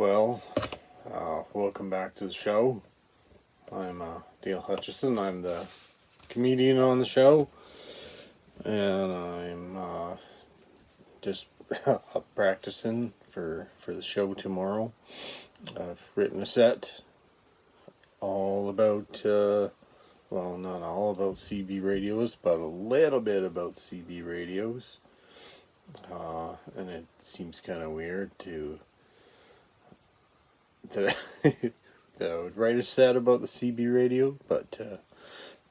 Well, welcome back to the show. I'm Dale Hutchison. I'm the comedian on the show, and I'm just practicing for the show tomorrow. I've written a set all about, well, not all about CB radios, but a little bit about CB radios. And it seems kind of weird that I would write a set about the CB radio, but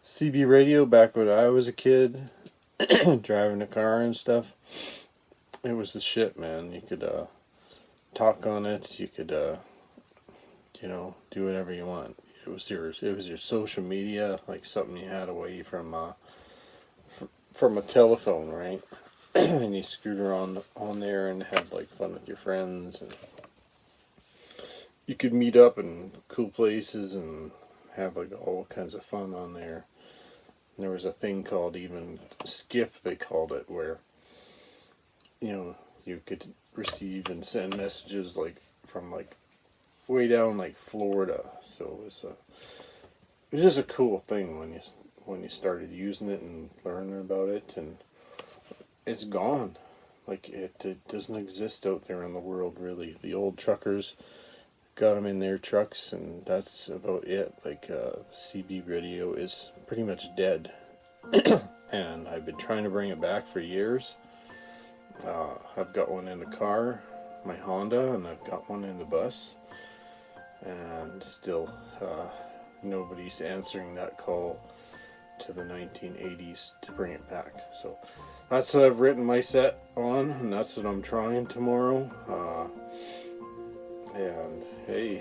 CB radio back when I was a kid, driving a car and stuff, it was the shit, man. You could talk on it, you could do whatever you want. It was your social media, like something you had away from a telephone, right? And you screwed around on there and had like fun with your friends, and you could meet up in cool places and have like all kinds of fun on there. And there was a thing called even Skip, they called it, where you could receive and send messages like from like way down like Florida. So it was just a cool thing when you started using it and learning about it, and it's gone. Like it doesn't exist out there in the world, really. The old truckers got them in their trucks, and that's about it. Like CB radio is pretty much dead. And I've been trying to bring it back for years. I've got one in the car, my Honda, and I've got one in the bus, and still nobody's answering that call to the 1980s to bring it back. So that's what I've written my set on, and that's what I'm trying tomorrow. And hey,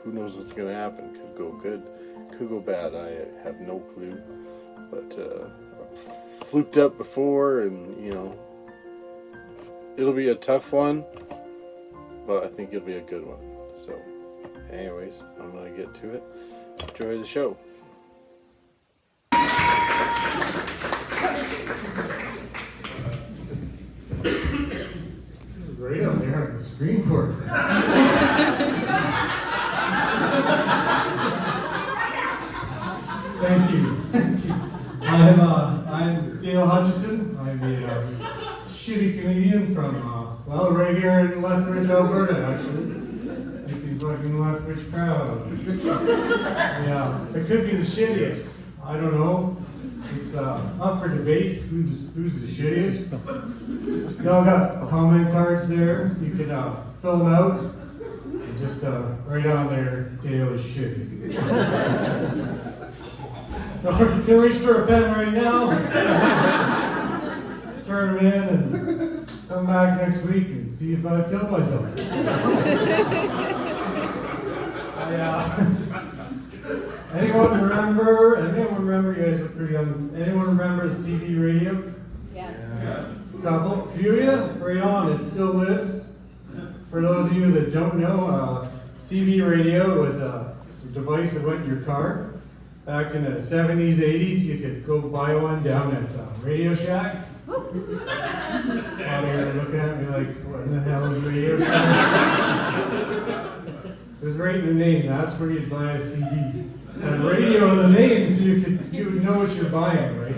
who knows what's going to happen? Could go good, could go bad. I have no clue. But I've fluked up before, and it'll be a tough one, but I think it'll be a good one. So anyways, I'm going to get to it. Enjoy the show. Right on there on the screen for it. Thank you. I'm Dale Hutchison. I'm a shitty comedian from right here in Lethbridge, Alberta, actually. Making fucking Lethbridge proud. Yeah, it could be the shittiest. I don't know. It's up for debate. Who's the shittiest? Y'all got comment cards there. You can fill them out. And just write on there, Dale is shitty. You can reach for a pen right now. Turn them in and come back next week and see if I've killed myself. Anyone remember? You guys look pretty young. Anyone remember the CB radio? Yes. Yeah. A few of you? Right on, it still lives. For those of you that don't know, CB radio was it's a device that went in your car. Back in the 70s, 80s, you could go buy one down at Radio Shack. While they were looking at me like, what in the hell is Radio Shack? It was right in the name. That's where you'd buy a CD. And radio in the name, so you would know what you're buying, right?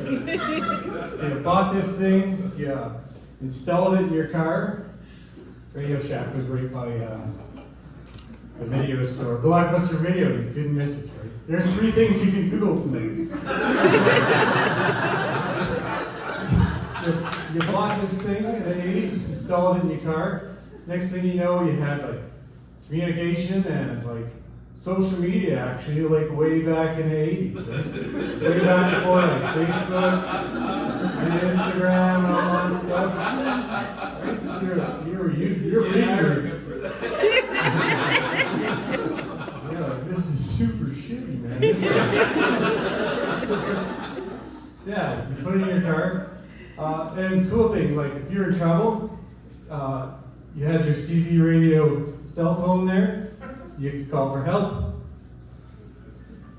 So you bought this thing, you installed it in your car. Radio Shack was right by the video store, Blockbuster Video. You couldn't miss it, right? There's 3 things you can Google tonight. You bought this thing in the 80s, installed it in your car. Next thing you know, you had like communication and like social media, actually, like way back in the 80s, right? Way back before like Facebook and Instagram and all that stuff. Right? You're ignorant. You're like, this is super shitty, man. Yeah, you put it in your car. And cool thing, like if you're in trouble, you had your CB radio cell phone there. You could call for help.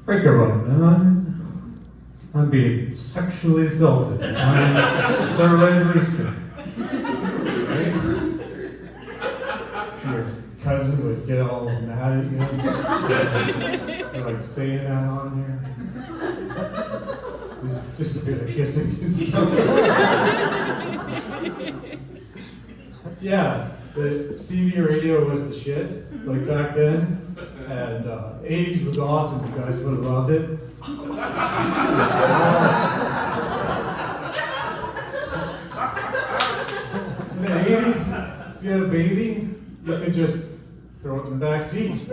Breaker one, I'm being sexually assaulted by the Red Rooster. Right? Your like get all mad at you for like saying that on there. Just a bit of kissing and stuff. Yeah, the CB radio was the shit, like back then, and 80s was awesome. You guys would have loved it. In the 80s, if you had a baby, you could just throw it in the back seat.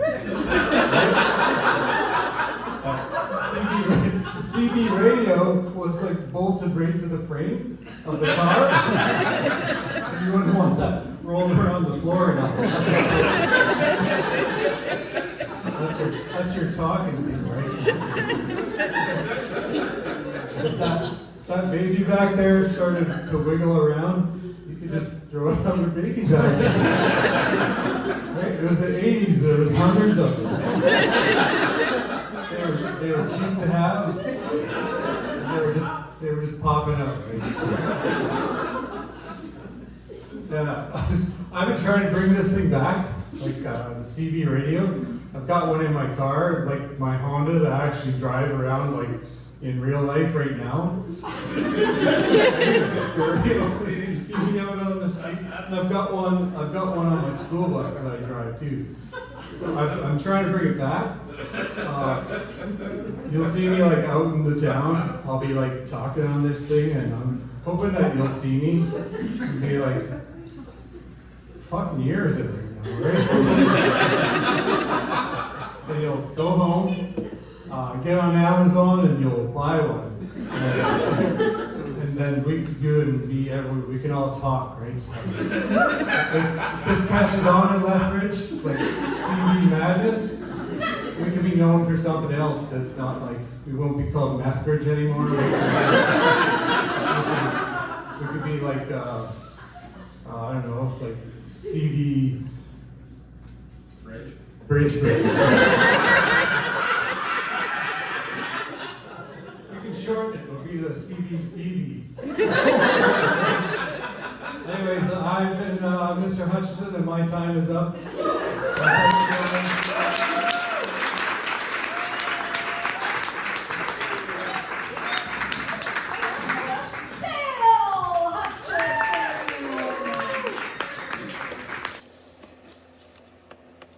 CB radio was like bolted right to the frame of the car. Because you wouldn't want that rolling around the floor and all. That's your talking thing, right? If that baby back there started to wiggle around, you could just throw another baby back there. Right? It was the 80s, there was hundreds of them. They were cheap to have. They were just popping up, right? Yeah, I've been trying to bring this thing back, like the CB radio. I've got one in my car, like my Honda, that I actually drive around like in real life right now. You see me out on the street, and I've got one on my school bus that I drive too. So I'm trying to bring it back. You'll see me like out in the town. I'll be like talking on this thing, and I'm hoping that you'll see me and be like, fucking year is it right now, right? And you'll go home, get on Amazon, and you'll buy one. And then you and me, we can all talk, right? If this catches on in Lethbridge, like CB Madness, we can be known for something else that's not like, we won't be called Methbridge anymore. We could be like, I don't know, like CB Bridge. We can shorten it, it'll be the CBBB. Anyways, I've been Mr. Hutchison, and my time is up.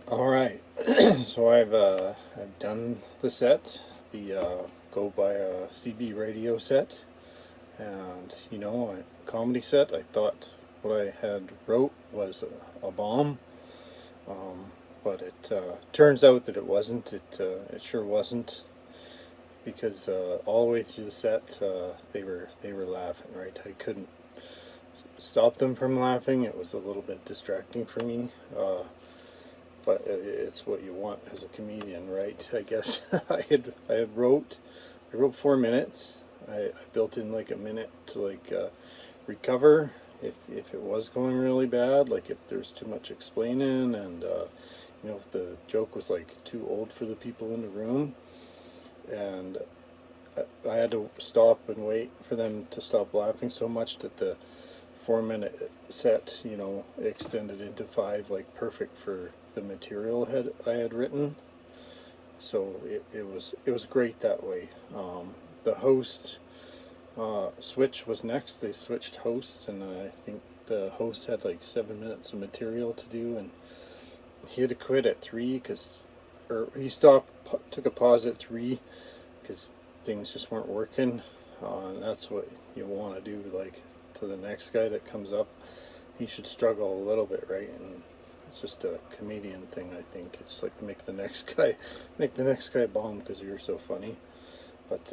All right, so I've done the set, the Go By a CB radio set, and a comedy set. I thought what I had wrote was a bomb, but it turns out that it wasn't. It sure wasn't, because all the way through the set they were laughing. Right, I couldn't stop them from laughing. It was a little bit distracting for me. But it's what you want as a comedian, right? I guess I wrote 4 minutes. I built in like a minute to like recover if it was going really bad, like if there's too much explaining, and if the joke was like too old for the people in the room, and I had to stop and wait for them to stop laughing so much that the 4-minute set, extended into 5, like perfect for the material I had written. So it was great that way. The host switch was next. They switched hosts, and I think the host had like 7 minutes of material to do, and he had to quit at 3 he took a pause at 3 because things just weren't working. And that's what you want to do, like, to the next guy that comes up. He should struggle a little bit, right? And it's just a comedian thing, I think. It's like make the next guy bomb because you're so funny. But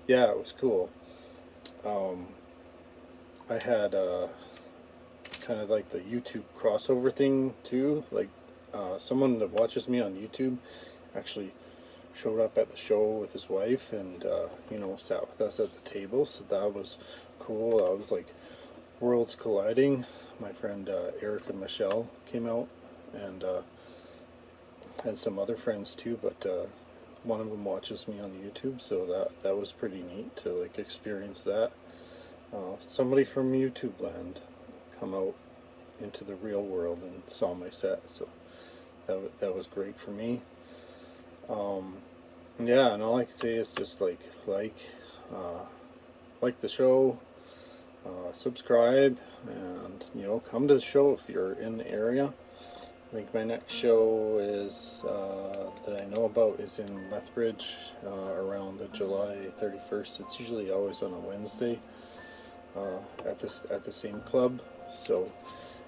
yeah, it was cool. I had kind of like the YouTube crossover thing too. Like someone that watches me on YouTube actually showed up at the show with his wife, and sat with us at the table. So that was cool. I was like worlds colliding. My friend Eric and Michelle came out, and had some other friends too, but one of them watches me on YouTube, so that was pretty neat to like experience that. Somebody from YouTube land come out into the real world and saw my set, so that was great for me. Yeah, and all I can say is just like the show, subscribe, and come to the show if you're in the area. I think my next show is that I know about is in Lethbridge around the July 31st. It's usually always on a Wednesday at the same club. So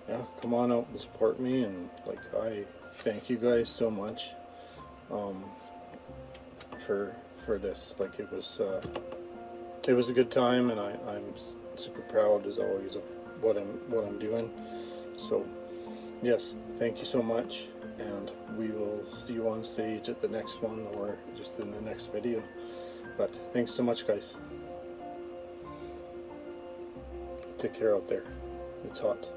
yeah, come on out and support me, and like I thank you guys so much for this. Like it was a good time, and I'm super proud as always of what I'm doing. So yes, thank you so much, and we will see you on stage at the next one or just in the next video. But thanks so much, guys. Take care out there. It's hot.